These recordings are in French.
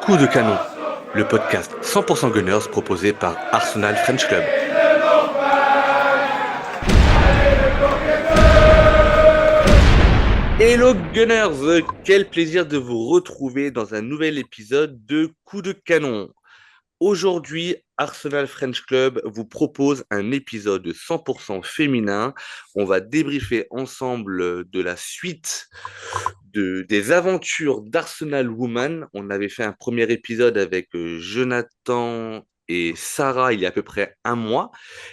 Coup de canon, le podcast 100% Gunners proposé par Arsenal French Club. Hello Gunners, quel plaisir de vous retrouver dans un nouvel épisode de Coup de canon. Aujourd'hui, Arsenal French Club vous propose un épisode 100% féminin. On va débriefer ensemble de la suite des aventures d'Arsenal Woman. On avait fait un premier épisode avec Jonathan et Sarah il y a à peu près un mois.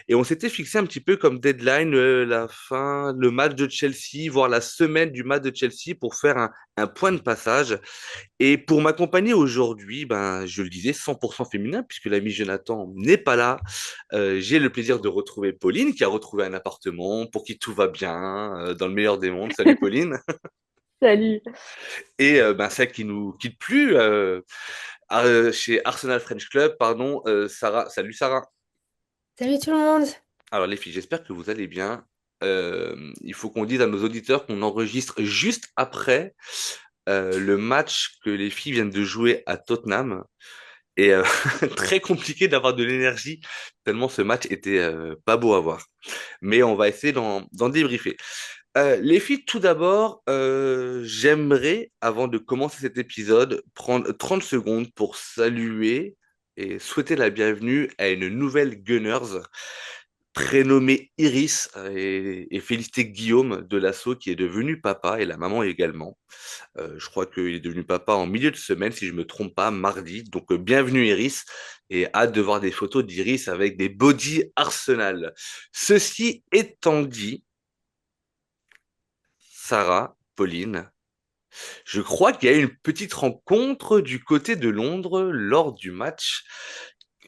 Et on s'était fixé un petit peu comme deadline le match de Chelsea, voire la semaine du match de Chelsea pour faire un point de passage. Et pour m'accompagner aujourd'hui, ben, je le disais, 100% féminin, puisque l'ami Jonathan n'est pas là. J'ai le plaisir de retrouver Pauline, qui a retrouvé un appartement, pour qui tout va bien, dans le meilleur des mondes. Salut Pauline. Salut. Et ben, celle qui nous quitte plus chez Arsenal French Club, pardon, Sarah. Salut Sarah. Salut tout le monde. Alors les filles, j'espère que vous allez bien. Il faut qu'on dise à nos auditeurs qu'on enregistre juste après le match que les filles viennent de jouer à Tottenham. Et très compliqué d'avoir de l'énergie, tellement ce match était pas beau à voir. Mais on va essayer d'en débriefer. Les filles, tout d'abord, j'aimerais, avant de commencer cet épisode, prendre 30 secondes pour saluer et souhaiter la bienvenue à une nouvelle Gunners prénommée Iris et féliciter Guillaume de l'assaut qui est devenu papa et la maman également. Je crois qu'il est devenu papa en milieu de semaine, si je me trompe pas, mardi. Donc, bienvenue Iris et hâte de voir des photos d'Iris avec des body Arsenal. Ceci étant dit, Sarah, Pauline, je crois qu'il y a eu une petite rencontre du côté de Londres lors du match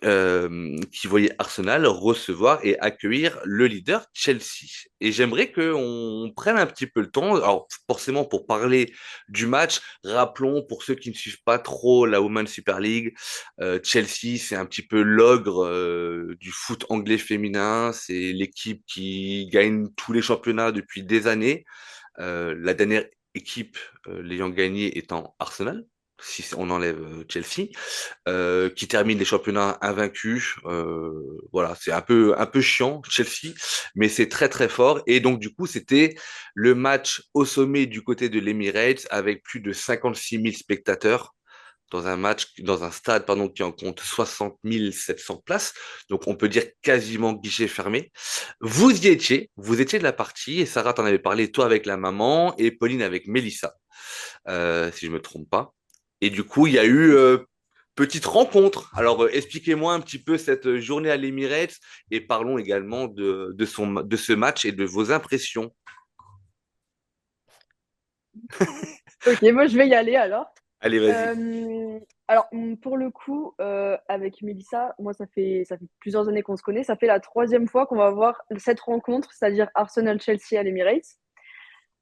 qui voyait Arsenal recevoir et accueillir le leader Chelsea. Et j'aimerais qu'on prenne un petit peu le temps, alors forcément pour parler du match, rappelons pour ceux qui ne suivent pas trop la Women's Super League, Chelsea c'est un petit peu l'ogre du foot anglais féminin, c'est l'équipe qui gagne tous les championnats depuis des années. La dernière équipe l'ayant gagné étant Arsenal, si on enlève Chelsea, qui termine les championnats invaincus. Voilà, c'est un peu chiant, Chelsea, mais c'est très très fort. Et donc du coup, c'était le match au sommet du côté de l'Emirates avec plus de 56 000 spectateurs dans un stade, pardon, qui en compte 60 700 places. Donc, on peut dire quasiment guichet fermé. Vous étiez de la partie, et Sarah t'en avait parlé, toi avec la maman, et Pauline avec Mélissa, si je me trompe pas. Et du coup, il y a eu petite rencontre. Alors, expliquez-moi un petit peu cette journée à l'Emirates, et parlons également de ce match et de vos impressions. Ok, moi je vais y aller alors. Allez, vas-y. Pour le coup, avec Mélissa, moi ça fait plusieurs années qu'on se connaît. Ça fait la troisième fois qu'on va voir cette rencontre, c'est-à-dire Arsenal-Chelsea à l'Emirates.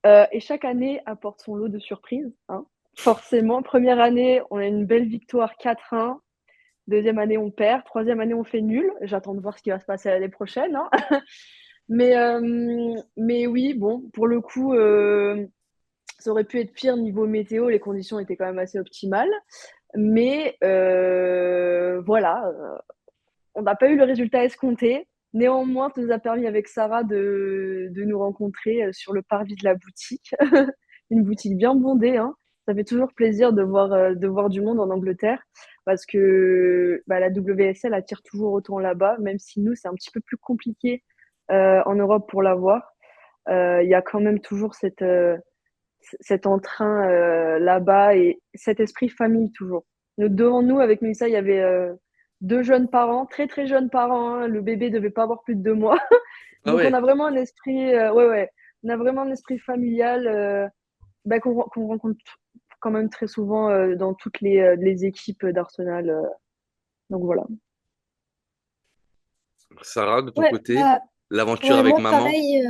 Et chaque année apporte son lot de surprises, hein. Forcément, première année, on a une belle victoire 4-1. Deuxième année, on perd. Troisième année, on fait nul. J'attends de voir ce qui va se passer l'année prochaine, hein. Mais oui, bon, pour le coup, ça aurait pu être pire niveau météo. Les conditions étaient quand même assez optimales. Mais voilà, on n'a pas eu le résultat escompté. Néanmoins, ça nous a permis avec Sarah de nous rencontrer sur le parvis de la boutique. Une boutique bien bondée, hein. Ça fait toujours plaisir de voir du monde en Angleterre parce que bah, la WSL attire toujours autant là-bas, même si nous, c'est un petit peu plus compliqué en Europe pour l'avoir. Il y a quand même toujours cet entrain là-bas et cet esprit famille toujours. Devant nous, avec Mélissa, il y avait deux jeunes parents, très très jeunes parents, hein. Le bébé devait pas avoir plus de 2 mois. Ah Donc on ouais. a vraiment un esprit, ouais, on a vraiment un esprit familial bah, qu'on rencontre quand même très souvent dans toutes les équipes d'Arsenal. Donc voilà. Sarah, de ton Ouais, côté, bah, l'aventure ouais, avec moi maman. pareil.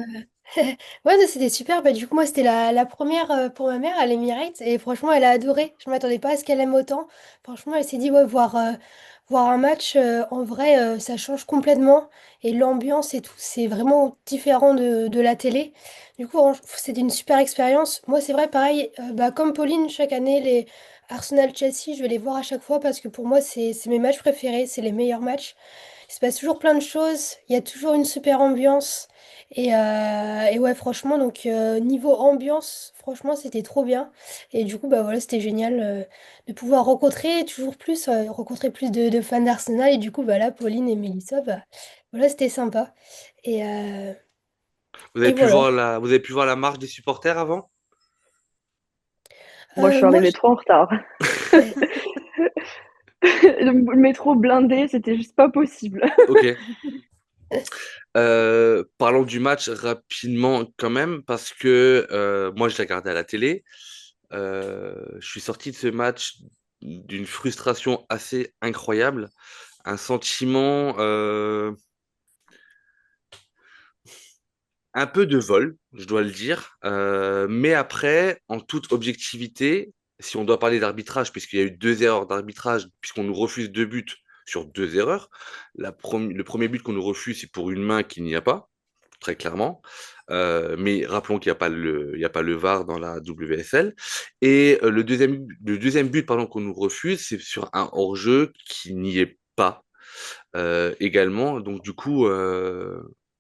Ouais, ça, c'était super. Bah, du coup, moi, c'était la première pour ma mère à l'Emirates et franchement, elle a adoré. Je m'attendais pas à ce qu'elle aime autant. Franchement, elle s'est dit, ouais, voir un match, en vrai, ça change complètement. Et l'ambiance et tout, c'est vraiment différent de la télé. Du coup, c'était une super expérience. Moi, c'est vrai, pareil, bah, comme Pauline, chaque année, les Arsenal-Chelsea, je vais les voir à chaque fois parce que pour moi, c'est mes matchs préférés, c'est les meilleurs matchs. Il se passe toujours plein de choses, il y a toujours une super ambiance. Et ouais, franchement, donc niveau ambiance, franchement, c'était trop bien. Et du coup, bah voilà, c'était génial de pouvoir rencontrer plus de fans d'Arsenal. Et du coup, bah là, Pauline et Mélissa, bah voilà, c'était sympa. Et, euh, et voilà. Vous avez pu voir la marche des supporters avant? Moi, je suis Moi, arrivée trop en retard. ouais. Le métro blindé, c'était juste pas possible. Ok. Parlons du match rapidement quand même, parce que moi je l'ai regardé à la télé. Je suis sorti de ce match d'une frustration assez incroyable, un sentiment un peu de vol, je dois le dire. Mais après, en toute objectivité, si on doit parler d'arbitrage, puisqu'il y a eu deux erreurs d'arbitrage, puisqu'on nous refuse deux buts sur deux erreurs, le premier but qu'on nous refuse, c'est pour une main qu'il n'y a pas, très clairement. Mais rappelons qu'il n'y a pas il y a pas le VAR dans la WSL. Et le deuxième but, pardon, qu'on nous refuse, c'est sur un hors-jeu qui n'y est pas également. Donc du coup,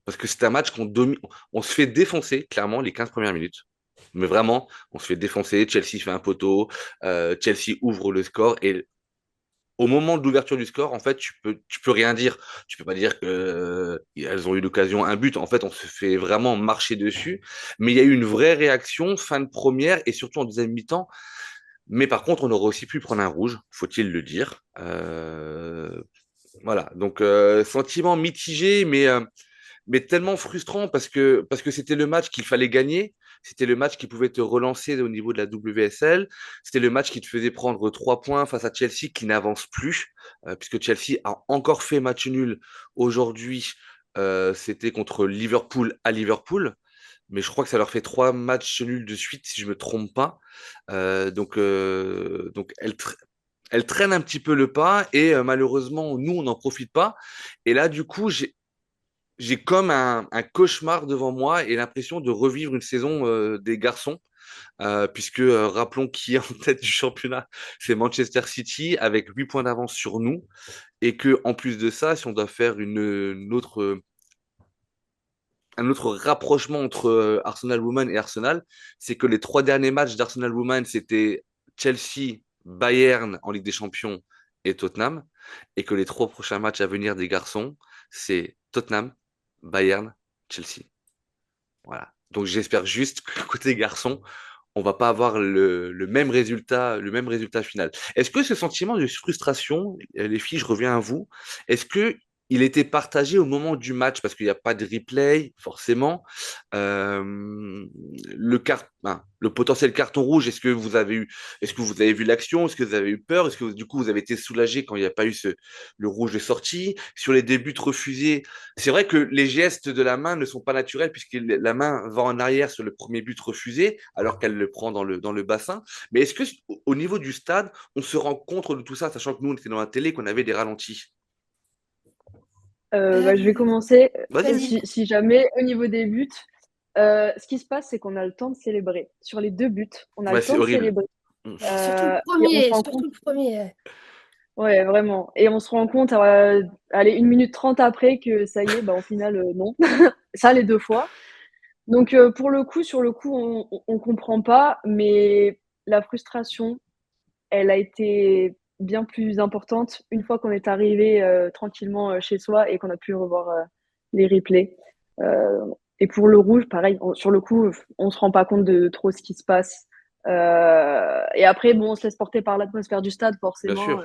parce que c'est un match on se fait défoncer clairement les 15 premières minutes. Mais vraiment, on se fait défoncer. Chelsea fait un poteau, Chelsea ouvre le score et au moment de l'ouverture du score, en fait, tu peux rien dire. Tu peux pas dire que elles ont eu l'occasion, un but. En fait, on se fait vraiment marcher dessus. Mais il y a eu une vraie réaction fin de première et surtout en deuxième mi-temps. Mais par contre, on aurait aussi pu prendre un rouge, faut-il le dire. Voilà, donc sentiment mitigé, mais tellement frustrant parce que c'était le match qu'il fallait gagner, c'était le match qui pouvait te relancer au niveau de la WSL, c'était le match qui te faisait prendre 3 points face à Chelsea qui n'avance plus, puisque Chelsea a encore fait match nul aujourd'hui, c'était contre Liverpool à Liverpool, mais je crois que ça leur fait 3 matchs nuls de suite si je me trompe pas. Donc elle traîne un petit peu le pas et malheureusement, nous, on n'en profite pas. Et là, du coup, j'ai comme un cauchemar devant moi et l'impression de revivre une saison des garçons, puisque rappelons qui est en tête du championnat, c'est Manchester City avec 8 points d'avance sur nous. Et que en plus de ça, si on doit faire un autre rapprochement entre Arsenal Women et Arsenal, c'est que les 3 derniers matchs d'Arsenal Women, c'était Chelsea, Bayern en Ligue des Champions et Tottenham, et que les 3 prochains matchs à venir des garçons, c'est Tottenham, Bayern, Chelsea. Voilà. Donc j'espère juste que côté garçon, on va pas avoir le même résultat final. Est-ce que ce sentiment de frustration, les filles, je reviens à vous, est-ce que il était partagé au moment du match parce qu'il n'y a pas de replay, forcément. Le potentiel carton rouge, est-ce que vous avez vu l'action? Est-ce que vous avez eu peur? Est-ce que du coup vous avez été soulagé quand il n'y a pas eu le rouge de sortie? Sur les débuts refusés, c'est vrai que les gestes de la main ne sont pas naturels puisque la main va en arrière sur le premier but refusé alors qu'elle le prend dans le bassin. Mais est-ce que au niveau du stade, on se rend compte de tout ça, sachant que nous, on était dans la télé, qu'on avait des ralentis? Euh, Bah, je vais commencer. Vas-y, Vas-y. vas-y. Si jamais, au niveau des buts, ce qui se passe, c'est qu'on a le temps de célébrer. Sur les deux buts, on a Ouais, le c'est temps de horrible. célébrer. Mm. Et on se rend Surtout compte, le premier. ouais, vraiment. Et on se rend compte, allez, 1 minute 30 après, que ça y est, bah, au final, non. Ça, les deux fois. Donc, pour le coup, sur le coup, on comprend pas, mais la frustration, elle a été bien plus importante une fois qu'on est arrivé tranquillement chez soi et qu'on a pu revoir les replays. Euh, et pour le rouge, pareil, sur le coup, on se rend pas compte de trop ce qui se passe. Et après, bon, on se laisse porter par l'atmosphère du stade, Bien forcément. sûr.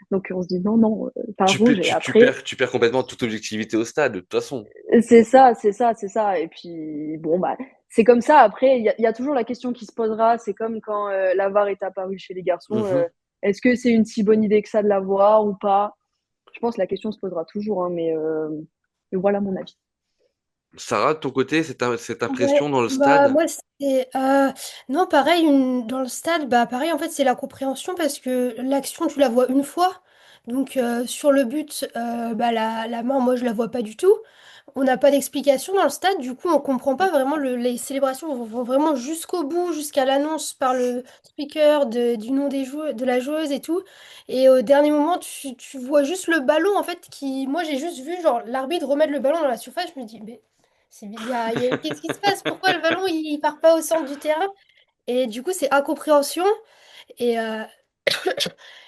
Donc on se dit non, non, pas rouge. Et après, Tu perds complètement toute objectivité au stade, de toute façon. c'est ça, c'est ça, c'est ça. Et puis, bon, bah, c'est comme ça. Après, il y a toujours la question qui se posera. C'est comme quand la VAR est apparue chez les garçons. Mhm. Est-ce que c'est une si bonne idée que ça de la voir ou pas? Je pense que la question se posera toujours, hein, mais voilà mon avis. Sarah, de ton côté, cette Ouais, impression dans le bah stade? moi c'est non pareil dans le stade bah pareil en fait c'est la compréhension parce que l'action tu la vois une fois Donc sur le but, bah, la main, moi je la vois pas du tout. On n'a pas d'explication dans le stade, du coup on comprend pas vraiment les célébrations vont vraiment jusqu'au bout, jusqu'à l'annonce par le speaker du nom de la joueuse et tout. Et au dernier moment, tu vois juste le ballon en fait qui, moi j'ai juste vu genre l'arbitre remettre le ballon dans la surface. Je me dis mais qu'est-ce qui se passe? Pourquoi le ballon il part pas au centre du terrain? Et du coup c'est incompréhension. Et,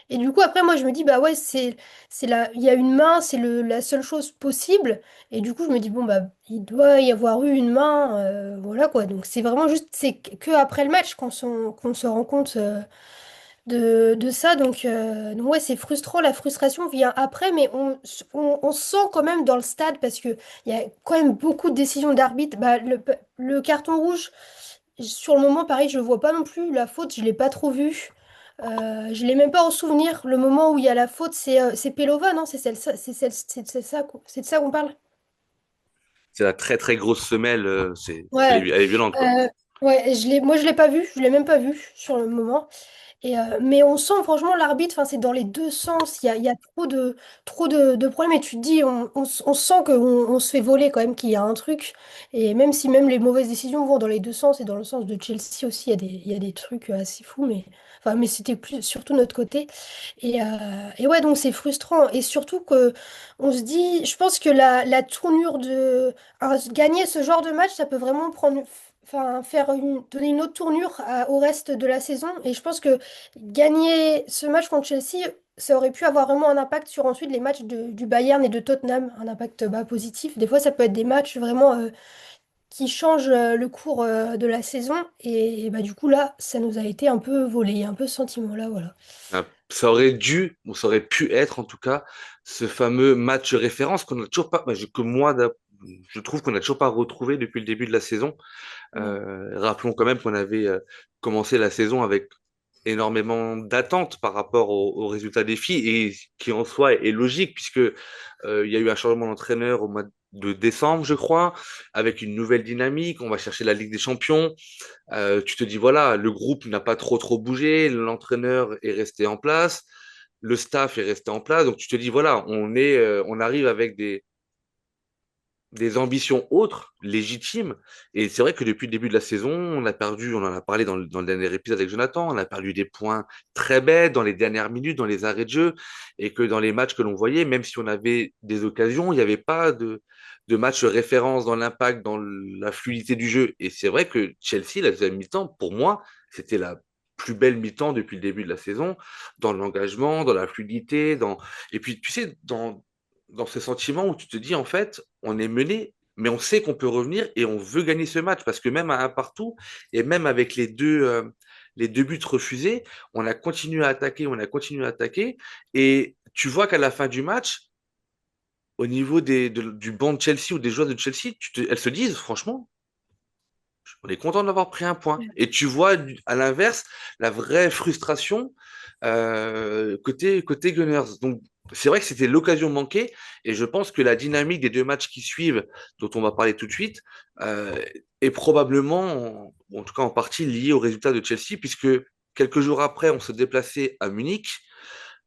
et du coup, après, moi, je me dis, bah ouais, il y a une main, c'est la seule chose possible. Et du coup, je me dis, bon, bah, il doit y avoir eu une main, voilà quoi. Donc, c'est vraiment juste, c'est que après le match qu'on se rend compte de ça. Donc, ouais, c'est frustrant. La frustration vient après, mais on sent quand même dans le stade, parce que il y a quand même beaucoup de décisions d'arbitre. Bah, le carton rouge. Sur le moment, pareil, je vois pas non plus la faute, je l'ai pas trop vue. Je l'ai même pas en souvenir. Le moment où il y a la faute, c'est Pelova, non? C'est ça, c'est de ça qu'on parle? C'est la très très grosse semelle, Ouais. elle est violente, quoi. Ouais, moi je l'ai pas vue, je l'ai même pas vue sur le moment. Mais on sent franchement l'arbitre, enfin, c'est dans les deux sens, il y a trop de problèmes et tu te dis, on sent on se fait voler quand même, qu'il y a un truc. Et même si même les mauvaises décisions vont dans les deux sens et dans le sens de Chelsea aussi, il y a des trucs assez fous, mais c'était plus surtout notre côté. Et ouais, donc c'est frustrant. Et surtout que on se dit, je pense que la tournure gagner ce genre de match, ça peut vraiment enfin, donner une autre tournure au reste de la saison. Et je pense que gagner ce match contre Chelsea, ça aurait pu avoir vraiment un impact sur ensuite les matchs du Bayern et de Tottenham, un impact bah, positif. Des fois, ça peut être des matchs vraiment qui changent le cours de la saison. Et bah, du coup, là, ça nous a été un peu volé, il y a un peu ce sentiment-là, voilà. Ça aurait dû, ou ça aurait pu être en tout cas, ce fameux match référence qu'on n'a toujours pas, que moi, je trouve qu'on n'a toujours pas retrouvé depuis le début de la saison. Ouais. Rappelons quand même qu'on avait commencé la saison avec énormément d'attentes par rapport aux résultats des filles et qui en soi est logique puisque il y a eu un changement d'entraîneur au mois de décembre, je crois, avec une nouvelle dynamique. On va chercher la Ligue des Champions. Tu te dis voilà, le groupe n'a pas trop bougé, l'entraîneur est resté en place, le staff est resté en place. Donc tu te dis voilà, on arrive avec des ambitions autres, légitimes. Et c'est vrai que depuis le début de la saison, on a perdu, on en a parlé dans le dernier épisode avec Jonathan, on a perdu des points très bêtes dans les dernières minutes, dans les arrêts de jeu, et que dans les matchs que l'on voyait, même si on avait des occasions, il n'y avait pas de match référence dans l'impact, dans la fluidité du jeu. Et c'est vrai que Chelsea, la deuxième mi-temps, pour moi, c'était la plus belle mi-temps depuis le début de la saison, dans l'engagement, dans la fluidité, et puis tu sais, dans ce sentiment où tu te dis, en fait, on est mené, mais on sait qu'on peut revenir et on veut gagner ce match parce que même à un partout et même avec les deux buts refusés, on a continué à attaquer, on a continué à attaquer. Et tu vois qu'à la fin du match, au niveau du banc de Chelsea ou des joueurs de Chelsea, elles se disent, franchement, on est content d'avoir pris un point. Et tu vois, à l'inverse, la vraie frustration côté Gunners. Donc, c'est vrai que c'était l'occasion manquée. Et je pense que la dynamique des deux matchs qui suivent, dont on va parler tout de suite, est probablement, en tout cas en partie, liée au résultat de Chelsea, puisque quelques jours après, on se déplaçait à Munich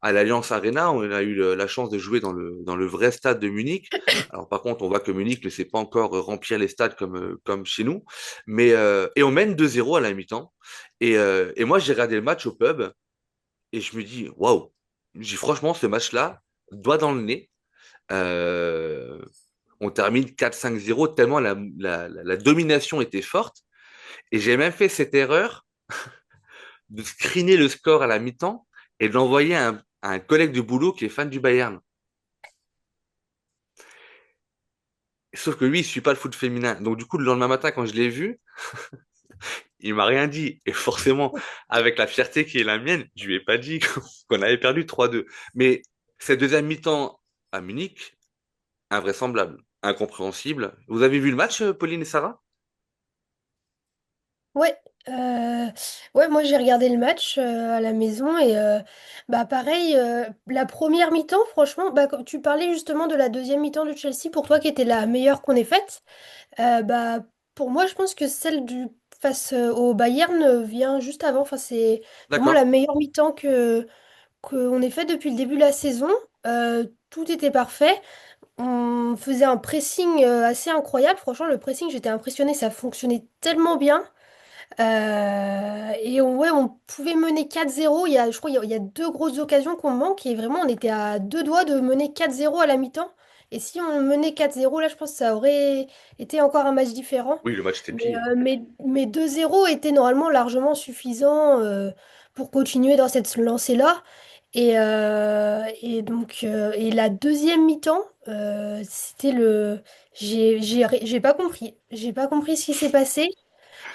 à l'Allianz Arena. On a eu la chance de jouer dans le vrai stade de Munich. Alors par contre, on voit que Munich ne sait pas encore remplir les stades comme chez nous. Et on mène 2-0 à la mi-temps. Et moi, j'ai regardé le match au pub et je me dis, waouh, franchement, ce match-là, doigt dans le nez. Euh, on termine 4-5-0 tellement la domination était forte. Et j'ai même fait cette erreur de screener le score à la mi-temps et de l'envoyer à un collègue de boulot qui est fan du Bayern. Sauf que lui, il suit pas le foot féminin. Donc du coup, le lendemain matin, quand je l'ai vu, il m'a rien dit. Et forcément, avec la fierté qui est la mienne, je lui ai pas dit qu'on avait perdu 3-2. Mais cette deuxième mi-temps à Munich, invraisemblable, incompréhensible. Vous avez vu le match, Pauline et Sarah? Ouais, ouais, moi j'ai regardé le match à la maison et bah pareil, la première mi-temps, franchement, bah comme tu parlais justement de la deuxième mi-temps de Chelsea pour toi qui était la meilleure qu'on ait faite, bah pour moi je pense que celle du face au Bayern vient juste avant. Enfin c'est pour moi la D'accord. meilleure mi-temps qu'on ait fait depuis le début de la saison. Tout était parfait. On faisait un pressing assez incroyable. Franchement, le pressing, j'étais impressionnée, ça fonctionnait tellement bien. Ouais, on pouvait mener 4-0. Je crois qu'il y a deux grosses occasions qu'on manque et vraiment, on était à deux doigts de mener 4-0 à la mi-temps. Et si on menait 4-0, là, je pense que ça aurait été encore un match différent. Oui, le match était plié. Mais 2-0 était normalement largement suffisant pour continuer dans cette lancée-là. Et la deuxième mi-temps, c'était le. J'ai pas compris. J'ai pas compris ce qui s'est passé.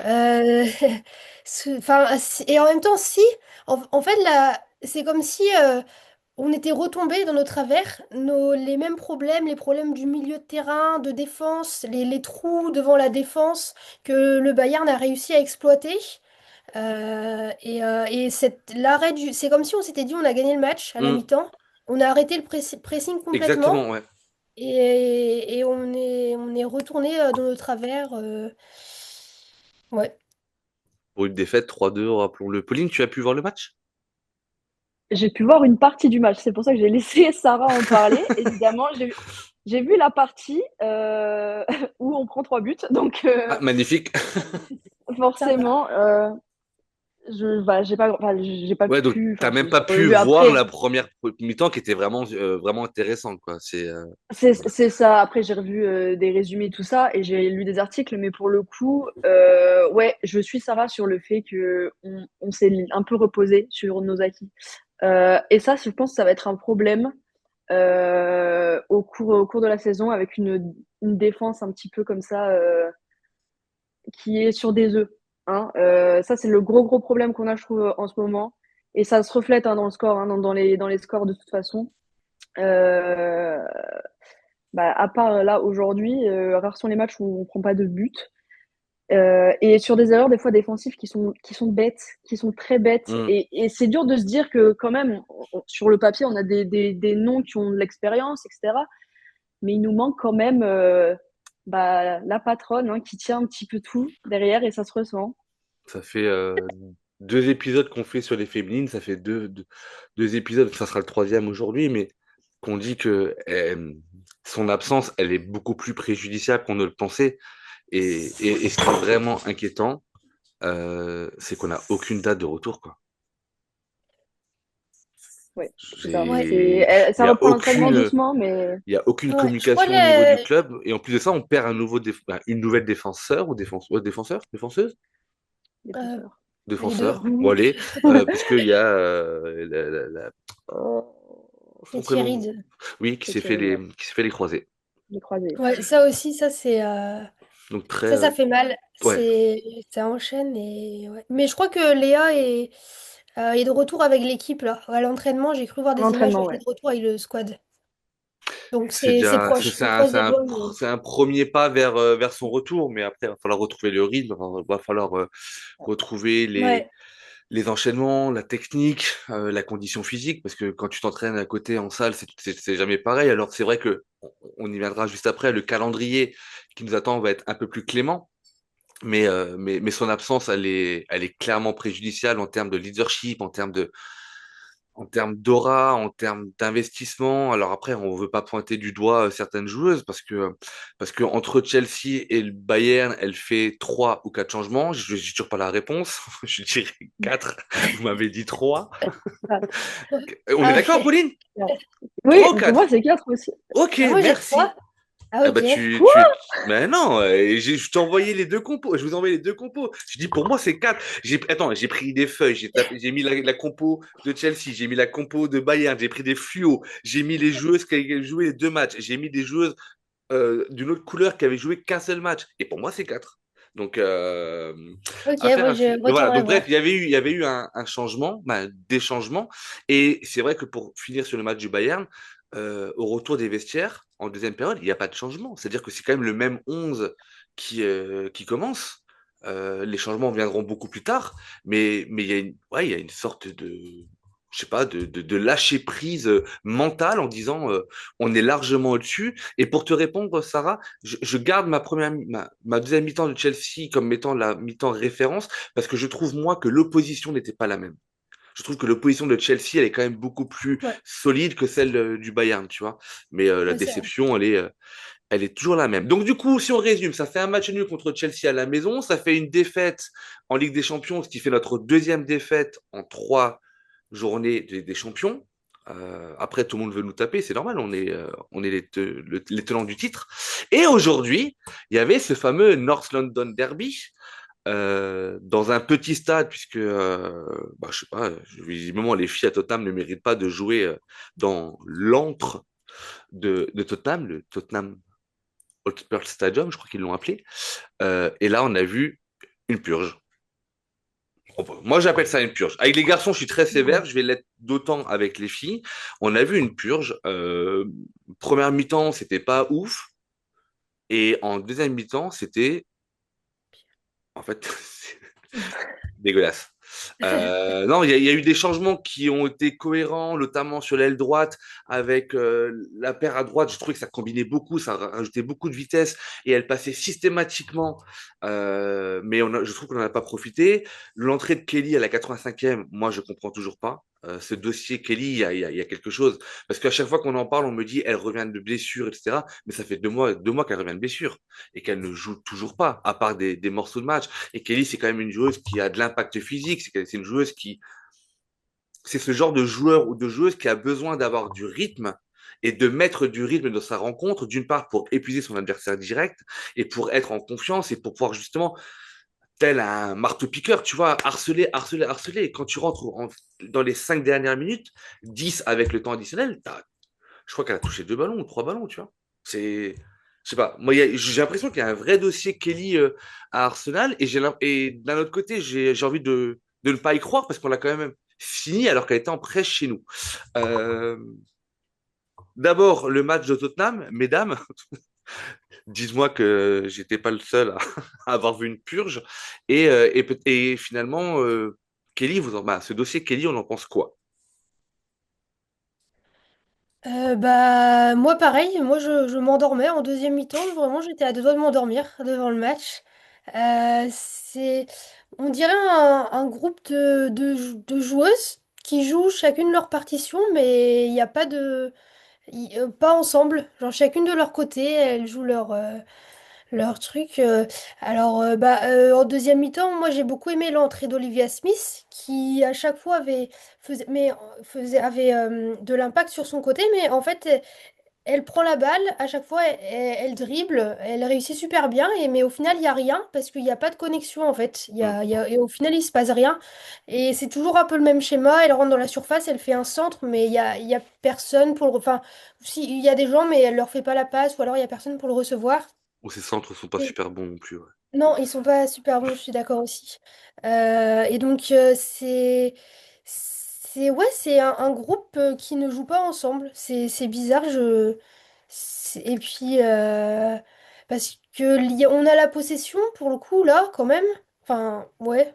Euh, Enfin, et en même temps, si, en fait, là, c'est comme si on était retombé dans nos travers, les mêmes problèmes, les problèmes du milieu de terrain, de défense, les trous devant la défense que le Bayern a réussi à exploiter. C'est comme si on s'était dit on a gagné le match à la Hmm, mi-temps, on a arrêté le pressing complètement exactement, ouais. et on est retourné dans nos travers. Ouais. Pour une défaite 3-2, rappelons-le. Pauline, tu as pu voir le match? J'ai pu voir une partie du match, c'est pour ça que j'ai laissé Sarah en parler. Évidemment, j'ai vu la partie où on prend 3 buts, donc Ah, magnifique. Sympa. forcément, j'ai pas Ouais, donc pu, t'as enfin, même j'ai pas pu revu voir après. la première mi-temps qui était vraiment, vraiment intéressante, quoi. C'est ça. Après, j'ai revu des résumés, tout ça, et j'ai lu des articles, mais pour le coup, ouais, je suis Sarah sur le fait que on s'est un peu reposé sur nos acquis. Et ça, je pense que ça va être un problème au cours de la saison avec une défense un petit peu comme ça qui est sur des œufs. Hein. Ça, c'est le gros problème qu'on a, je trouve, en ce moment. Et ça se reflète dans le score, hein, dans les scores de toute façon. Euh, à part là aujourd'hui, rares sont les matchs où on prend pas de but. Et sur des erreurs des fois défensives qui sont bêtes, qui sont très bêtes. Hmm. Et c'est dur de se dire que quand même, sur le papier, on a des noms qui ont de l'expérience, etc. Mais il nous manque quand même la patronne, hein, qui tient un petit peu tout derrière et ça se ressent. Ça fait 2 épisodes qu'on fait sur les féminines, ça fait deux épisodes, ça sera le troisième aujourd'hui, mais qu'on dit que son absence, elle est beaucoup plus préjudiciable qu'on ne le pensait. Et ce qui est vraiment inquiétant, c'est qu'on n'a aucune date de retour, quoi. Ouais, c'est ça. Ouais. J'ai... Il Ça y a reprend l'entraînement aucune, doucement, mais il y a aucune Ouais, je crois communication au niveau du club, et en plus de ça, on perd une nouvelle défenseur ou défenseuse? euh, défenseur. les deux. Défenseur, bon allez, parce qu'il y a oh, son C'est prénom, Thierry. oui, C'est Thierry, ouais. qui s'est fait les croisés. Les croisés. Ouais, ça aussi, Donc très, ça fait mal. ouais, Ça enchaîne et ouais. Mais je crois que Léa est de retour avec l'équipe là. À l'entraînement, j'ai cru voir des images où L'entraînement, elle est ouais. de retour avec le squad. Donc c'est c'est déjà, proche. On croise les doigts. c'est un premier pas vers son retour, mais après, il va falloir retrouver le rythme, il va falloir retrouver Ouais. les enchaînements, la technique, la condition physique, parce que quand tu t'entraînes à côté en salle, c'est jamais pareil. Alors c'est vrai que on y viendra juste après, le calendrier qui nous attend va être un peu plus clément. Mais son absence, elle est clairement préjudiciable en termes de leadership, en termes d'aura, en termes d'investissement. Alors après, on veut pas pointer du doigt certaines joueuses parce que entre Chelsea et le Bayern, elle fait 3 ou 4 changements. J'ai toujours pas la réponse. Je dirais 4. Vous m'avez dit 3. Quatre. On est Ah, d'accord, Pauline? Ouais. Oui, 3 ou pour moi, 4? c'est quatre aussi. Ok, ah, moi j'ai merci. trois. Ah Ah bah ok. Quoi? mais non, je t'ai envoyé les deux compos. Je vous ai envoyé les deux compos. Je dis pour moi c'est 4. Attends, j'ai pris des feuilles, j'ai mis la compo de Chelsea, j'ai mis la compo de Bayern, j'ai pris des fluos, j'ai mis les joueuses qui avaient joué les 2 matchs, j'ai mis des joueuses d'une autre couleur qui avaient joué qu'un seul match. Et pour moi c'est 4. Donc Ok, affaire moi à suivre. je Mais voilà, retiendrai donc bref, voir. il y avait eu un changement, des changements. Et c'est vrai que pour finir sur le match du Bayern, au retour des vestiaires, en deuxième période, il n'y a pas de changement. C'est-à-dire que c'est quand même le même 11 qui commence. Les changements viendront beaucoup plus tard, mais il y a une sorte de, je sais pas, de lâcher prise mentale en disant on est largement au-dessus. Et pour te répondre, Sarah, je garde ma deuxième mi-temps de Chelsea comme étant la mi-temps référence parce que je trouve moi que l'opposition n'était pas la même. Je trouve que l'opposition de Chelsea, elle est quand même beaucoup plus Ouais, solide que celle du Bayern, tu vois. Mais la ouais, c'est vrai. déception, elle est toujours la même. Donc du coup, si on résume, ça fait un match nul contre Chelsea à la maison, ça fait une défaite en Ligue des Champions, ce qui fait notre deuxième défaite en 3 journées des Champions. Après, tout le monde veut nous taper, c'est normal, on est les tenants du titre. Et aujourd'hui, il y avait ce fameux North London Derby dans un petit stade, puisque, bah, je sais pas, visiblement, les filles à Tottenham ne méritent pas de jouer dans l'antre de Tottenham, le Tottenham Hotspur Stadium, je crois qu'ils l'ont appelé. Et là, on a vu une purge. Moi, j'appelle ça une purge. Avec les garçons, je suis très sévère, Ouais. je vais l'être d'autant avec les filles. On a vu une purge. Première mi-temps, c'était pas ouf. Et en deuxième mi-temps, c'était, en fait, dégueulasse. Non, il y a eu des changements qui ont été cohérents, notamment sur l'aile droite, avec la paire à droite. Je trouvais que ça combinait beaucoup, ça rajoutait beaucoup de vitesse et elle passait systématiquement. Mais je trouve qu'on n'en a pas profité. L'entrée de Kelly à la 85e, moi, je comprends toujours pas. Ce dossier Kelly, il y a quelque chose. Parce qu'à chaque fois qu'on en parle, on me dit elle revient de blessure, etc. Mais ça fait 2 mois qu'elle revient de blessure et qu'elle ne joue toujours pas, à part des morceaux de match. Et Kelly, c'est quand même une joueuse qui a de l'impact physique. C'est une joueuse qui, c'est ce genre de joueur ou de joueuse qui a besoin d'avoir du rythme et de mettre du rythme dans sa rencontre, d'une part pour épuiser son adversaire direct et pour être en confiance et pour pouvoir justement, tel un marteau-piqueur, tu vois, harceler, harceler, harceler. Et quand tu rentres dans les 5 dernières minutes, 10 avec le temps additionnel, je crois qu'elle a touché 2 ballons ou 3 ballons, tu vois. C'est, je sais pas. Moi, j'ai l'impression qu'il y a un vrai dossier Kelly à Arsenal et d'un autre côté, j'ai envie de ne pas y croire parce qu'on l'a quand même fini alors qu'elle était en prêche chez nous. Euh, D'abord, le match de Tottenham, mesdames, dites-moi que j'étais pas le seul à, à avoir vu une purge. Et finalement, Kelly, bah, ce dossier Kelly, on en pense quoi? Bah moi pareil, moi je m'endormais en deuxième mi-temps, vraiment j'étais à deux doigts de m'endormir devant le match. C'est on dirait un groupe de joueuses qui jouent chacune leur partition, mais il n'y a pas pas ensemble, genre chacune de leur côté, elles jouent leur truc. En deuxième mi-temps, moi j'ai beaucoup aimé l'entrée d'Olivia Smith qui à chaque fois avait de l'impact sur son côté, mais en fait elle prend la balle, à chaque fois elle dribble, elle réussit super bien, mais au final il n'y a rien parce qu'il n'y a pas de connexion en fait. Hmm. Et au final il se passe rien. Et c'est toujours un peu le même schéma, elle rentre dans la surface, elle fait un centre, mais il y a personne pour le... Enfin, si, il y a des gens, mais elle leur fait pas la passe, ou alors il y a personne pour le recevoir. Ou ces centres sont pas super bons non plus. Ouais. Non, ils sont pas super bons, je suis d'accord aussi. Et donc c'est un groupe qui ne joue pas ensemble. C'est bizarre. Et puis parce que on a la possession pour le coup là quand même. Enfin ouais.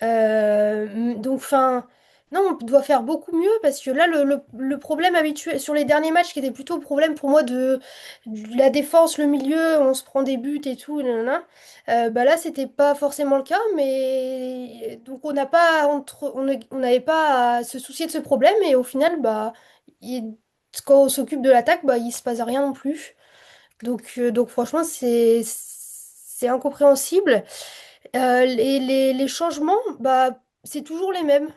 Donc enfin non, on doit faire beaucoup mieux parce que là le problème habituel sur les derniers matchs qui était plutôt le problème pour moi de la défense, le milieu, on se prend des buts et tout, nanana. Bah là, c'était pas forcément le cas, mais donc on n'avait pas à se soucier de ce problème, et au final, quand on s'occupe de l'attaque, bah, il se passe rien non plus. Donc franchement, c'est incompréhensible. Les changements, bah, c'est toujours les mêmes.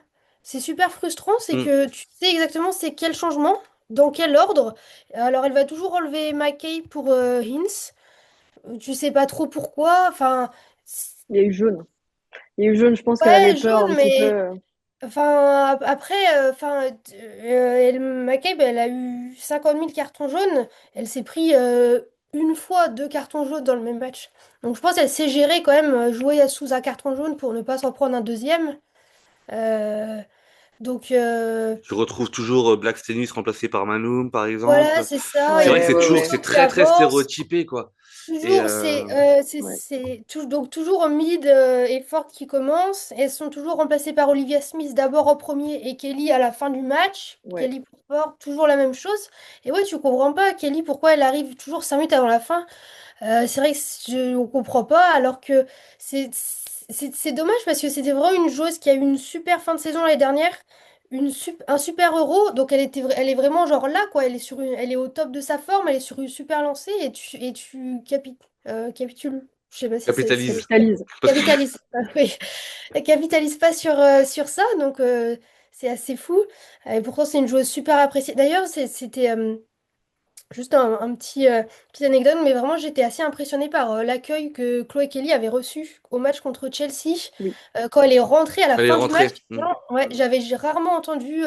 C'est super frustrant, c'est Hmm. que tu sais exactement c'est quel changement, dans quel ordre. Alors, elle va toujours enlever McKay pour Hinz. Tu sais pas trop pourquoi. Enfin, Il y a eu jaune. Il y a eu jaune, je pense qu'elle avait ouais, peur jaune, un petit peu. mais après, McCabe, elle a eu 50 000 cartons jaunes. Elle s'est pris une fois deux cartons jaunes dans le même match. Donc je pense qu'elle sait gérer quand même, jouer sous un carton jaune pour ne pas s'en prendre un deuxième. Euh, donc Tu retrouves toujours Black Stennis remplacé par Manoum, par voilà, exemple. c'est ça. C'est Il y vrai a que Ouais, c'est ouais, toujours, ouais. c'est Gusto qui très, très avance. stéréotypé, quoi. Et Toujours, Ouais. donc toujours Mid et Ford qui commencent. Elles sont toujours remplacées par Olivia Smith d'abord au premier et Kelly à la fin du match. Ouais. Kelly pour Ford, toujours la même chose. Et ouais, tu comprends pas Kelly pourquoi elle arrive toujours 5 minutes avant la fin. C'est vrai que on comprend pas alors que c'est C'est dommage parce que c'était vraiment une joueuse qui a eu une super fin de saison l'année dernière, un super Euro, donc elle est vraiment genre là quoi, elle est au top de sa forme, elle est sur une super lancée et capitules. Je sais pas si ça Capitalise. Capitalise. Parce que capitalise. Oui. Elle capitalise pas sur ça, donc c'est assez fou. Et pourtant c'est une joueuse super appréciée. D'ailleurs c'était juste un petit petite anecdote, mais vraiment j'étais assez impressionnée par l'accueil que Chloé Kelly avait reçu au match contre Chelsea Oui. quand elle est rentrée à la elle est fin du match. rentrée. Vraiment, ouais, j'ai rarement entendu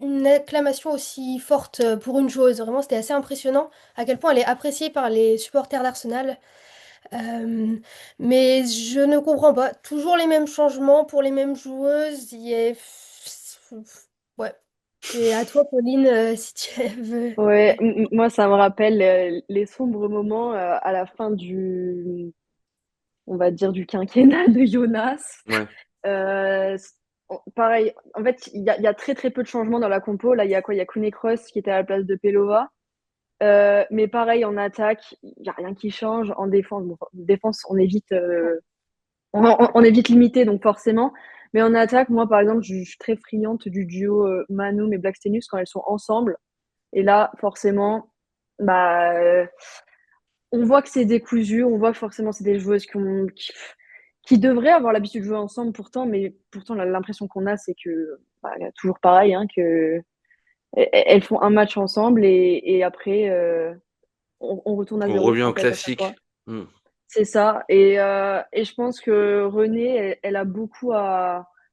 une acclamation aussi forte pour une joueuse. Vraiment, c'était assez impressionnant à quel point elle est appréciée par les supporters d'Arsenal. Euh, mais je ne comprends pas. Toujours les mêmes changements pour les mêmes joueuses. Ouais. C'est à toi, Pauline, si tu veux. Ouais, moi, ça me rappelle les sombres moments à la fin on va dire, du quinquennat de Jonas. Ouais. Euh, Pareil, en fait, il y a très très peu de changements dans la compo. Là, il y a quoi? Il y a Kune Kroos qui était à la place de Pelova. Mais pareil, en attaque, il n'y a rien qui change. En défense, bon, en défense, on est vite limité, donc forcément. Mais en attaque, moi, par exemple, je suis très friande du duo Manum et Blackstenius quand elles sont ensemble. Et là, forcément, bah, on voit que c'est décousu, on voit que forcément c'est des joueuses qui devraient avoir l'habitude de jouer ensemble pourtant, mais pourtant l'impression qu'on a, c'est que bah, toujours pareil, hein, que elles font un match ensemble et après on retourne à On zéro revient en au fait à chaque fois. classique. Hmm. C'est ça. Et je pense que Renée, elle a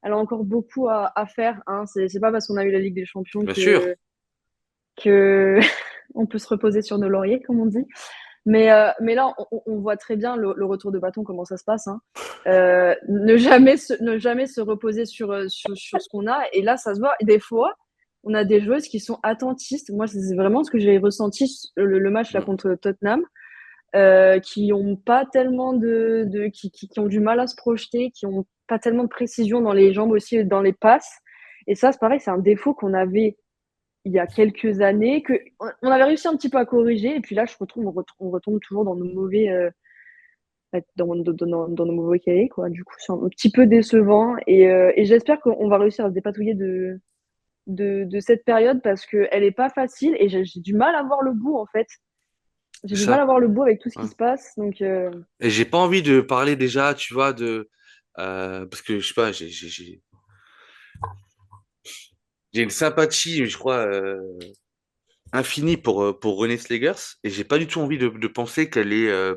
elle a encore beaucoup à faire. Hein. C'est pas parce qu'on a eu la Ligue des Champions Bien sûr. que on peut se reposer sur nos lauriers, comme on dit. Mais là, on voit très bien le retour de bâton, comment ça se passe. Hein. Ne jamais se reposer sur ce qu'on a. Et là, ça se voit. Et des fois, on a des joueuses qui sont attentistes. Moi, c'est vraiment ce que j'ai ressenti le match là Hmm. contre Tottenham, qui ont pas tellement qui ont du mal à se projeter, qui ont pas tellement de précision dans les jambes aussi, dans les passes. Et ça, c'est pareil, c'est un défaut qu'on avait il y a quelques années, que on avait réussi un petit peu à corriger, et puis là, on retombe toujours dans nos dans nos mauvais cahiers, quoi. Du coup, c'est un petit peu décevant, et j'espère qu'on va réussir à se dépatouiller de cette période parce qu'elle est pas facile, et j'ai du mal à voir le bout, en fait. J'ai C'est du mal à ça. voir le bout avec tout ce qui Ouais. se passe, donc Et j'ai pas envie de parler déjà, tu vois, parce que je sais pas, j'ai une sympathie, je crois, infinie pour Renée Slegers, et j'ai pas du tout envie de penser qu'elle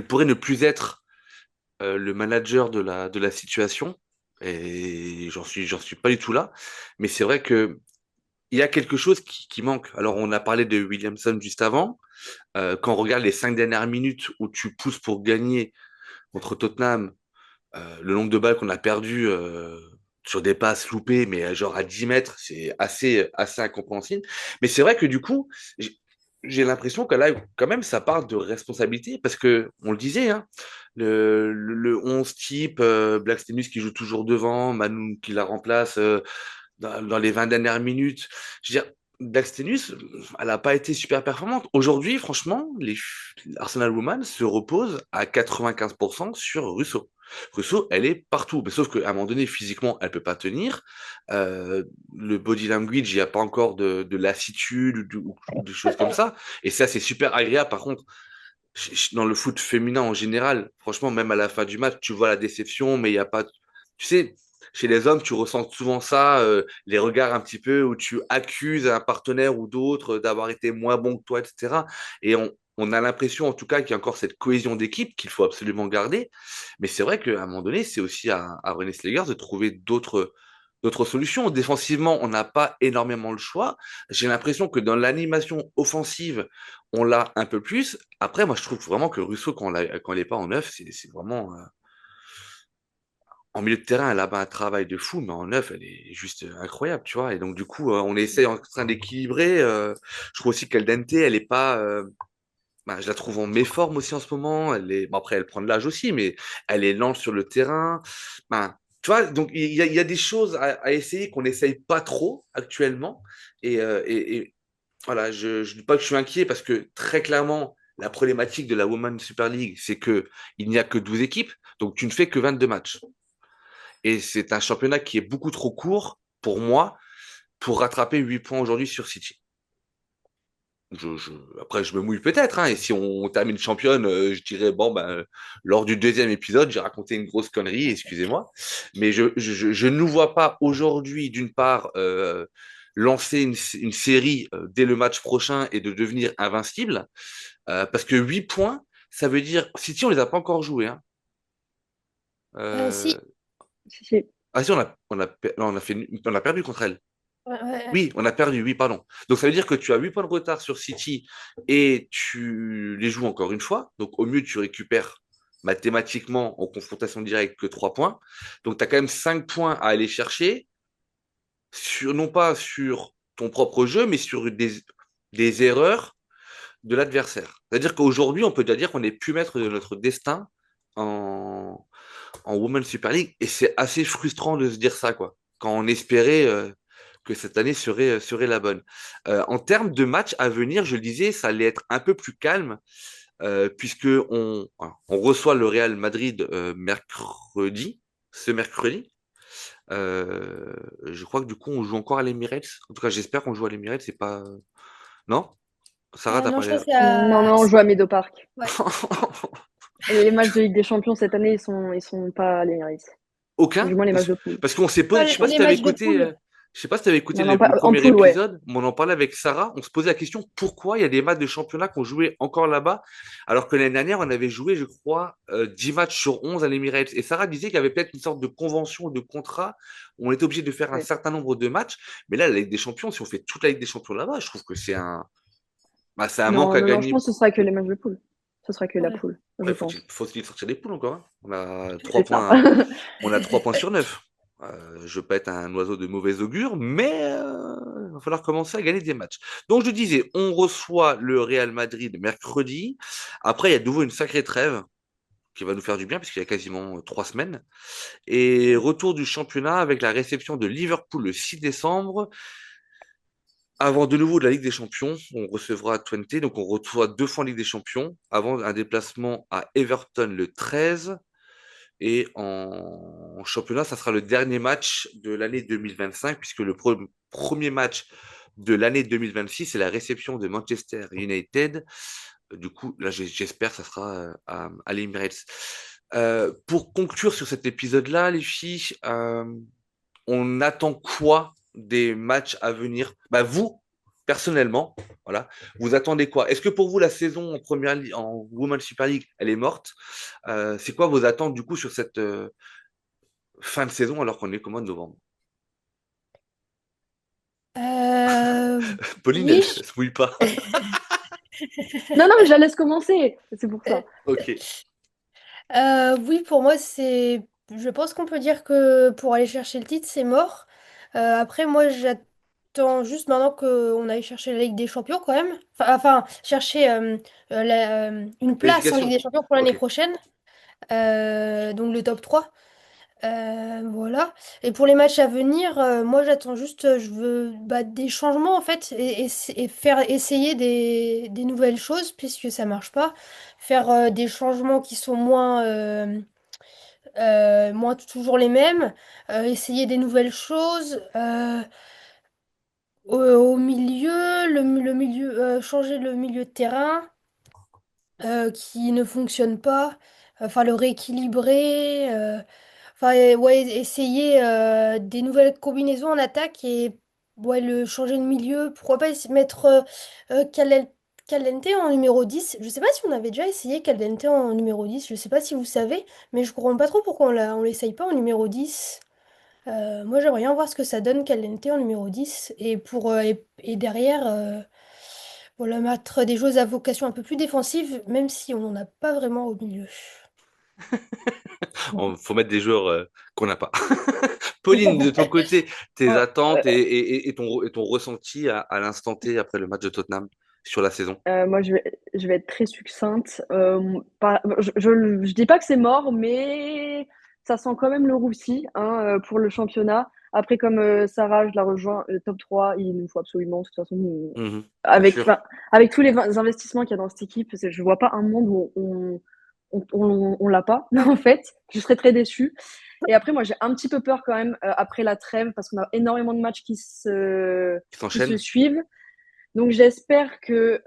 pourrait ne plus être le manager de la situation. Et j'en suis pas du tout là. Mais c'est vrai que il y a quelque chose qui manque. Alors, on a parlé de Williamson juste avant. Quand on regarde les 5 dernières minutes où tu pousses pour gagner contre Tottenham, le nombre de balles qu'on a perdu sur des passes loupées, mais genre à 10 mètres, c'est assez incompréhensible. Mais c'est vrai que du coup, j'ai j'ai l'impression que là, quand même, ça part de responsabilité parce que, on le disait, hein, le 11 type, Blackstenius qui joue toujours devant, Manu qui la remplace dans les 20 dernières minutes. Je veux dire, Blackstenius, elle n'a pas été super performante. Aujourd'hui, franchement, Arsenal Woman se repose à 95% sur Russo. Russo, elle est partout. Mais sauf qu'à un moment donné, physiquement, elle peut pas tenir. Le body language, il n'y a pas encore de lassitude ou des choses comme ça. Et ça, c'est super agréable. Par contre, dans le foot féminin en général, franchement, même à la fin du match, tu vois la déception, mais il n'y a pas. Tu sais, chez les hommes, tu ressens souvent ça, les regards un petit peu où tu accuses un partenaire ou d'autres d'avoir été moins bon que toi, etc. Et on a l'impression, en tout cas, qu'il y a encore cette cohésion d'équipe qu'il faut absolument garder. Mais c'est vrai qu'à un moment donné, c'est aussi à René Slegers de trouver d'autres solutions. Défensivement, on n'a pas énormément le choix. J'ai l'impression que dans l'animation offensive, on l'a un peu plus. Après, moi, je trouve vraiment que Russo, quand elle n'est pas en neuf, c'est vraiment. En milieu de terrain, elle a un travail de fou, mais en neuf, elle est juste incroyable, tu vois. Et donc, du coup, on essaie en train d'équilibrer. Je trouve aussi qu'El Dente, elle est pas. Je la trouve en méforme aussi en ce moment. Bon, après, elle prend de l'âge aussi, mais elle est lente sur le terrain. Tu vois, donc il y a des choses à essayer qu'on n'essaye pas trop actuellement. Et voilà, je ne dis pas que je suis inquiet parce que très clairement, La problématique de la Women's Super League, c'est que il n'y a que 12 équipes, donc tu ne fais que 22 matchs. Et c'est un championnat qui est beaucoup trop court pour moi pour rattraper 8 points aujourd'hui sur City. Après, je me mouille peut-être, hein, et si on termine championne, je dirais, bon, ben, lors du deuxième épisode, j'ai raconté une grosse connerie, excusez-moi. Mais je ne nous vois pas aujourd'hui, d'une part, lancer une série dès le match prochain et de devenir invincible, parce que 8 points, ça veut dire, City, on les a pas encore joués. Hein. Euh, Si. Si, si. ah si, non, on a perdu contre elle. Ouais, ouais, ouais. Oui, on a perdu, oui, pardon. Donc ça veut dire que tu as 8 points de retard sur City et tu les joues encore une fois. Donc au mieux, tu récupères mathématiquement en confrontation directe que 3 points. Donc tu as quand même 5 points à aller chercher, non pas sur ton propre jeu, mais sur des erreurs de l'adversaire. C'est-à-dire qu'aujourd'hui, on peut déjà dire qu'on n'est plus maître de notre destin en, en Women's Super League. Et c'est assez frustrant de se dire ça, quoi. Quand on espérait que cette année serait la bonne. En termes de matchs à venir, je le disais, ça allait être un peu plus calme, puisque on reçoit le Real Madrid ce mercredi. Je crois que du coup, on joue encore à l'Emirates. En tout cas, j'espère qu'on joue à l'Emirates. C'est pas. Non? Sarah, t'as Non, je parlé. crois que c'est Non, à... non, on joue à Meadow Park. Ouais. Et les matchs de Ligue des Champions cette année, ils sont pas à l'Emirates. Du Aucun? moins les matchs de poule. Parce qu'on s'est Pas posé, je sais pas si les tu avais matchs de écouté, poule. je sais pas si tu avais écouté Non, non, le pas en premier poule, ouais. épisode, mais on en parlait avec Sarah, on se posait la question pourquoi il y a des matchs de championnat qu'on jouait encore là-bas, alors que l'année dernière, on avait joué, je crois, 10 matchs sur 11 à l'Emirates. Et Sarah disait qu'il y avait peut-être une sorte de convention, de contrat, où on était obligé de faire un Ouais. certain nombre de matchs. Mais là, la Ligue des Champions, si on fait toute la Ligue des Champions là-bas, je trouve que c'est un manque Non, à non, non, je gagner. pense que ce sera que les matchs de poule. Ce sera que la Ouais, poule, je Ouais, pense. faut-il sortir des poules encore, hein. C'est ça. On a 3 points sur 9. Je veux pas être un oiseau de mauvais augure, mais il va falloir commencer à gagner des matchs. Donc je disais, on reçoit le Real Madrid mercredi. Après, il y a de nouveau une sacrée trêve qui va nous faire du bien, puisqu'il y a quasiment 3 semaines. Et retour du championnat avec la réception de Liverpool le 6 décembre. Avant de nouveau de la Ligue des Champions, on recevra Twente, donc on reçoit 2 fois en Ligue des Champions, avant un déplacement à Everton le 13. Et en championnat, ça sera le dernier match de l'année 2025, puisque le premier match de l'année 2026, c'est la réception de Manchester United. Du coup, là, j'espère que ça sera à l'Emirates. Pour conclure sur cet épisode-là, les filles, on attend quoi des matchs à venir? Bah, vous, personnellement, voilà, vous attendez quoi? Est-ce que pour vous, la saison en en Women's Super League, elle est morte? C'est quoi vos attentes du coup sur cette fin de saison alors qu'on est qu'au mois de novembre? Euh, Pauline, elle, oui. elle se mouille pas. Non, non, mais je la laisse commencer. C'est pour ça. Ok. Oui, pour moi, c'est. Je pense qu'on peut dire que pour aller chercher le titre, c'est mort. Après, moi, j'attends juste maintenant qu'on aille chercher la Ligue des Champions quand même. Enfin, chercher une place en Ligue Qualification. des Champions pour l'année Ok. prochaine. Donc le top 3. Voilà. Et pour les matchs à venir, moi, j'attends juste, je veux des changements en fait et faire essayer des nouvelles choses puisque ça marche pas. Faire des changements qui sont moins toujours les mêmes, essayer des nouvelles choses au milieu, le milieu, changer le milieu de terrain qui ne fonctionne pas, enfin le rééquilibrer, enfin ouais, essayer des nouvelles combinaisons en attaque et ouais, le changer de milieu, pourquoi pas mettre Caldente en numéro 10. Je sais pas si on avait déjà essayé Caldente en numéro 10. Je sais pas si vous savez, mais je comprends pas trop pourquoi on l'essaye pas en numéro 10. Moi, j'aimerais bien voir ce que ça donne Caldente en numéro 10 et derrière, voilà, mettre des joueuses à vocation un peu plus défensive, même si on n'en a pas vraiment au milieu. Faut mettre des joueurs qu'on n'a pas. C'est ça. Pauline, de ton côté, tes Ouais, attentes et ton ressenti à l'instant T après le match de Tottenham sur la saison. moi, je vais être très succincte. Je dis pas que c'est mort, mais ça sent quand même le roussi hein, pour le championnat. Après, comme Sarah, je la rejoins, le top 3, il nous faut absolument, de toute façon, Bien avec, sûr. enfin, avec tous les investissements qu'il y a dans cette équipe, je vois pas un monde où on l'a pas, en fait. Je serais très déçue. Et après, moi, j'ai un petit peu peur quand même après la trêve parce qu'on a énormément de matchs Qui qui se s'enchaînent. suivent. Donc, j'espère que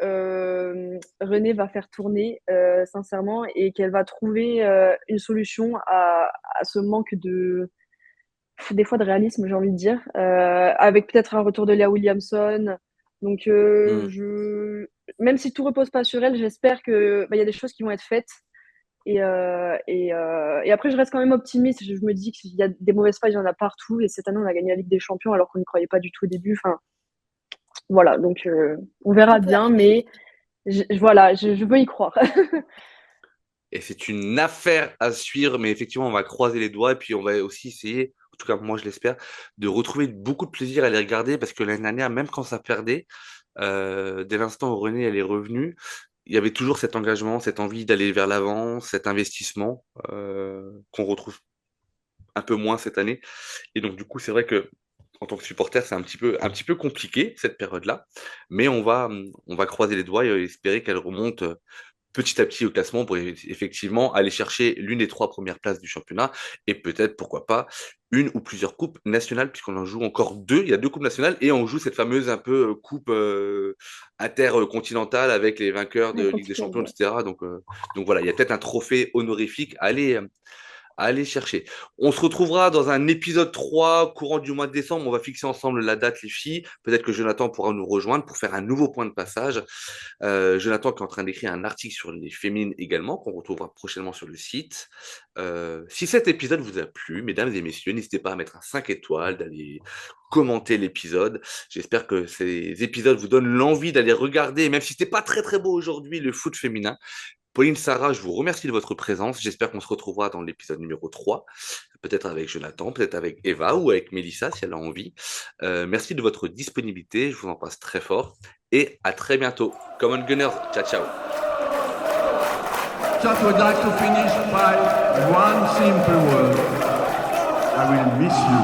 Renée va faire tourner, sincèrement, et qu'elle va trouver une solution à ce manque des fois de réalisme, j'ai envie de dire, avec peut-être un retour de Léa Williamson. Donc, Hmm. même si tout repose pas sur elle, j'espère que y a des choses qui vont être faites. Et après, je reste quand même optimiste. Je me dis qu'il y a des mauvaises phases, il y en a partout. Et cette année, on a gagné la Ligue des Champions alors qu'on n'y croyait pas du tout au début. Enfin, voilà, donc on verra Tout peut bien, arriver. mais voilà, je veux y croire. Et c'est une affaire à suivre, mais effectivement, on va croiser les doigts et puis on va aussi essayer, en tout cas moi je l'espère, de retrouver beaucoup de plaisir à les regarder parce que l'année dernière, même quand ça perdait, dès l'instant où René elle est revenue, il y avait toujours cet engagement, cette envie d'aller vers l'avant, cet investissement qu'on retrouve un peu moins cette année. Et donc du coup, c'est vrai que en tant que supporter, c'est un petit peu compliqué cette période-là, mais on va croiser les doigts et espérer qu'elle remonte petit à petit au classement pour effectivement aller chercher l'une des 3 premières places du championnat et peut-être, pourquoi pas, une ou plusieurs coupes nationales, puisqu'on en joue encore 2. Il y a 2 coupes nationales et on joue cette fameuse un peu coupe intercontinentale avec les vainqueurs de Ligue des N'importe Champions, ouais. etc. Donc voilà, il y a peut-être un trophée honorifique à aller chercher. On se retrouvera dans un épisode 3 courant du mois de décembre. On va fixer ensemble la date, les filles. Peut-être que Jonathan pourra nous rejoindre pour faire un nouveau point de passage. Jonathan qui est en train d'écrire un article sur les féminines également, qu'on retrouvera prochainement sur le site. Si cet épisode vous a plu, mesdames et messieurs, n'hésitez pas à mettre un 5 étoiles, d'aller commenter l'épisode. J'espère que ces épisodes vous donnent l'envie d'aller regarder, même si c'était pas très très beau aujourd'hui, le foot féminin. Pauline, Sarah, je vous remercie de votre présence. J'espère qu'on se retrouvera dans l'épisode numéro 3, peut-être avec Jonathan, peut-être avec Eva ou avec Mélissa si elle a envie. Merci de votre disponibilité, je vous en passe très fort et à très bientôt. Common Gunners, ciao ciao. Just would like to finish by one simple word. I will miss you.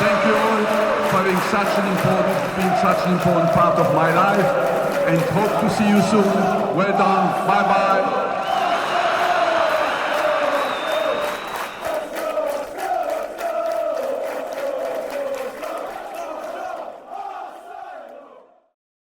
Thank you all for being such an important part of my life, and hope to see you soon. Well done. Bye bye.